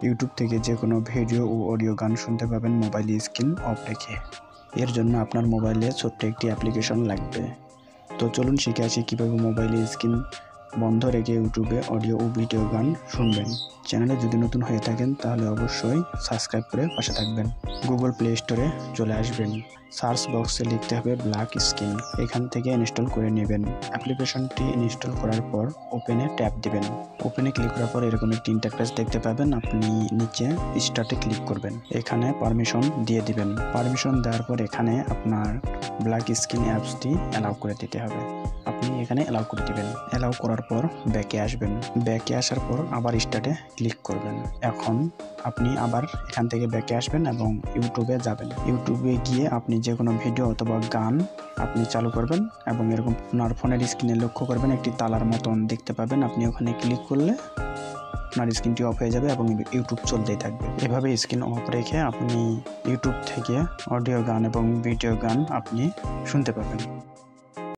YouTube থেকে যে কোনো ভিডিও ও অডিও গান শুনতে পাবেন মোবাইল স্ক্রিন অফ রেখে। এর জন্য আপনার মোবাইলে ছোট্ট একটি অ্যাপ্লিকেশন লাগবে। তো চলুন শিখে আসি কীভাবে মোবাইলে স্ক্রিন বন্ধ রেখে ইউটিউবে অডিও ও ভিডিও গান শুনবেন। চ্যানেলে যদি নতুন হয়ে থাকেন তাহলে অবশ্যই সাবস্ক্রাইব করে পাশে থাকবেন। গুগল প্লে স্টোরে চলে আসবেন, সার্চ বক্সে লিখতে হবে ব্ল্যাক স্ক্রিন, এখান থেকে ইনস্টল করে নেবেন। অ্যাপ্লিকেশনটি ইনস্টল করার পর ওপেনে ট্যাপ দিবেন। ওপেনে ক্লিক করার পর এরকম একটি ইন্টারফেস দেখতে পাবেন। আপনি নিচে স্টার্টে ক্লিক করবেন, এখানে পারমিশন দিয়ে দিবেন। পারমিশন দেওয়ার পর এখানে আপনার ব্ল্যাক স্ক্রিন অ্যাপসটি অ্যালাউ করে দিতে হবে। আপনি এখানে অ্যালাউ করে দিবেন। অ্যালাউ করার পর ব্যাকে আসবেন। ব্যাকে আসার পর আবার স্টার্টে ক্লিক করবেন। এখন আপনি আবার এখান থেকে ব্যাকে আসবেন এবং ইউটিউবে যাবেন। ইউটিউবে গিয়ে আপনি যে কোনো ভিডিও অথবা গান আপনি চালু করবেন এবং এরকম আপনার ফোনের স্ক্রিনে লক্ষ্য করবেন একটি তালার মতন দেখতে পাবেন। আপনি ওখানে ক্লিক করলে আপনার স্ক্রিনটি অফ হয়ে যাবে এবং ইউটিউব চলতেই থাকবে। এভাবে স্ক্রিন অফ রেখে আপনি ইউটিউব থেকে অডিও গান এবং ভিডিও গান আপনি শুনতে পাবেন।